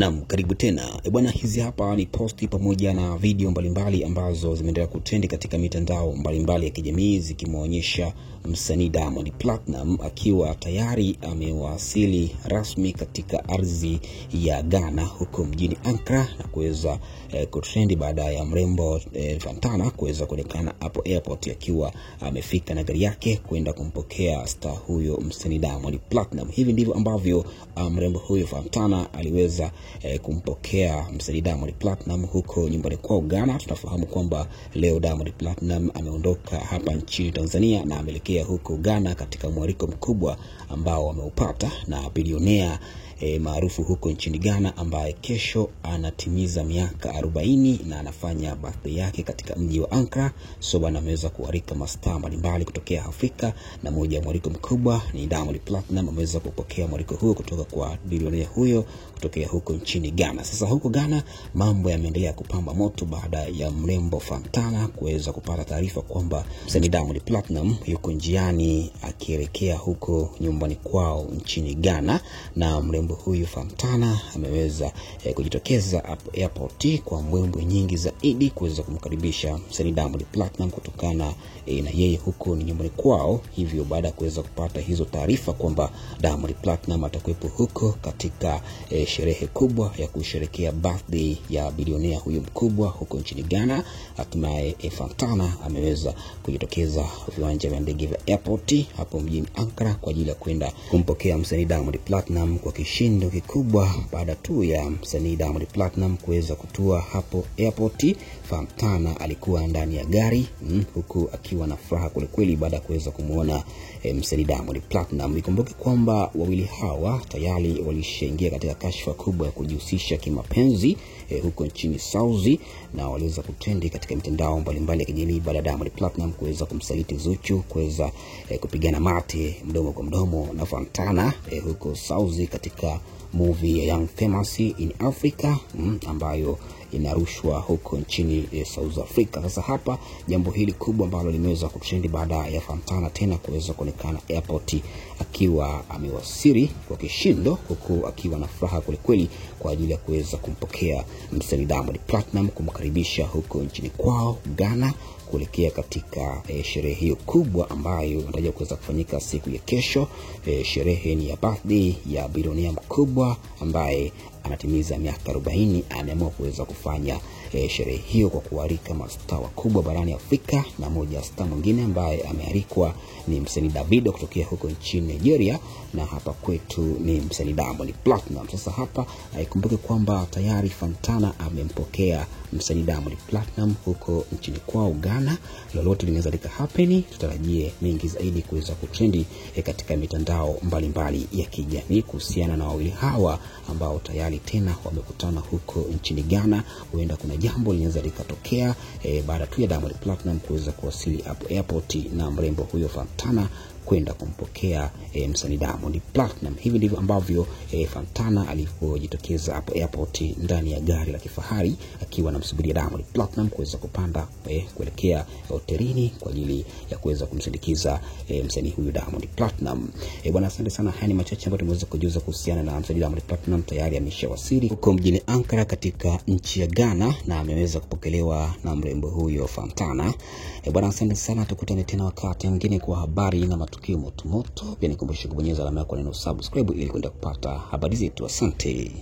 Naam, karibu tena. Bwana, hizi hapa ni posti pamoja na video mbalimbali ambazo zimeendelea kutrend katika mitandao mbalimbali ya kijamii zikimuonyesha msanii Diamond Platnumz akiwa tayari amewasili rasmi katika ardhi ya Ghana huko mjini Accra na kuweza kutrend baada ya mrembo Fantana kuweza kuonekana hapo airport akiwa amefika na gari yake kwenda kumpokea star huyo msanii Diamond Platnumz. Hivi ndivyo ambavyo mrembo huyo Fantana aliweza kumpokea msanii Diamond Platnumz huko nyumbani kwao Ghana. Tunafahamu kwamba leo Diamond Platnumz ameondoka hapa nchini Tanzania na ameelekea huko Ghana katika mwaliko mkubwa ambao ameupata na bilionea maarufu huko nchini Ghana ambaye kesho anatimiza miaka 40 na anafanya birthday yake katika mji wa Accra. So bwana ameweza kualika mastaa mbalimbali kutokea Afrika na moja ya mwaliko mkubwa ni Diamond Platnumz ameweza kupokea mwaliko huo kutoka kwa bilionea huyo kutokea huko nchini Ghana. Sasa huko Ghana mambo yameendelea kupamba moto baada ya mrembo Fantana kuweza kupata taarifa kwamba msanii Diamond Platnumz yuko njiani akielekea huko nyumbani kwao nchini Ghana, na mrembo huyu Fantana ameweza kujitokeza airport kwa mbwembwe nyingi zaidi kuweza kumkaribisha msanii Diamond Platnumz kutokana na yeye huko ni nyumbani kwao. Hivyo baada ya kuweza kupata hizo taarifa kwamba Diamond Platnumz atakuwepo huko katika sherehe kubwa ya kusherehekea birthday ya bilionea huyo mkubwa huko nchini Ghana, hatimaye Fantana ameweza kujitokeza viwanja vya ndege vya airport hapo mjini Accra kwa ajili ya kwenda kumpokea msanii Diamond Platnumz kwa kishindo kikubwa. Baada tu ya msanii Diamond Platnumz kuweza kutua hapo airport, Fantana alikuwa ndani ya gari huku akiwa na furaha kweli baada ya kuweza kumuona msanii Diamond Platnumz. Ikumbuke kwamba wawili hawa tayari walishaingia katika kashfa kubwa ya kujihusisha kimapenzi huko nchini Saudi na waliweza kutrend katika mitandao mbalimbali ya kijamii baada ya Diamond Platnumz kuweza kumsaliti Zuchu, kuweza kupigana mate mdomo kwa mdomo na Fantana huko Saudi katika movie ya Young Famous in Africa ambayo inarushwa huko nchini South Africa. Sasa hapa jambo hili kubwa ambalo limeweza kutrend baada ya Fantana tena kuweza kuonekana airport akiwa amewasili kwa kishindo huku akiwa na furaha kweli kwa ajili ya kuweza kumpokea msanii Diamond Platnumz, kumkaribisha huko nchini kwao Ghana kuelekea katika sherehe hiyo kubwa ambayo inatarajiwa kuweza kufanyika siku ya kesho. Sherehe ni ya birthday ya bilionea mkubwa ambaye anatimiza miaka 40. Ameamua kuweza kufanya sherehe hiyo kwa kualika mastaa wakubwa barani Afrika, na moja ya star mwingine ambaye amealikwa ni msanii Davido kutokea huko nchini Nigeria, na hapa kwetu ni msanii Diamond Platnumz. Sasa hapa ikumbuke kwamba tayari Fantana amempokea msanii Diamond Platnumz huko nchini kwao Ghana. Lolote linaweza happen, tutarajie mengi zaidi kuweza kutrendi katika mitandao mbalimbali ya kijamii kuhusiana na wawili hawa ambao tayari tena wamekutana huko nchini Ghana. Huenda kuna jambo linaweza likatokea baada tu ya Diamond Platnumz kuweza kuwasili hapo airport na mrembo huyo Fantana kwenda kumpokea msanii Diamond Platnumz. Hivi ndivyo ambavyo Fantana alipojitokeza hapo airport ndani ya gari la kifahari akiwa anamsubiria Diamond Platnumz kuweza kupanda kuelekea hotelini kwa ajili ya kuweza kumsindikiza msanii huyu Diamond Platnumz. Bwana, asante sana. Haya ni machache ambayo tumeweza kujuza kuhusiana na msanii Diamond Platnumz. Tayari ameshawasili huko mjini Accra katika nchi ya Ghana na ameweza kupokelewa na mrembo huyo Fantana. Bwana, asante sana. Tukutane tena wakati mwingine kwa habari na matukio moto. Pia nikumbushe kubonyeza alama ya neno subscribe ili kwenda kupata habari zetu. Asante.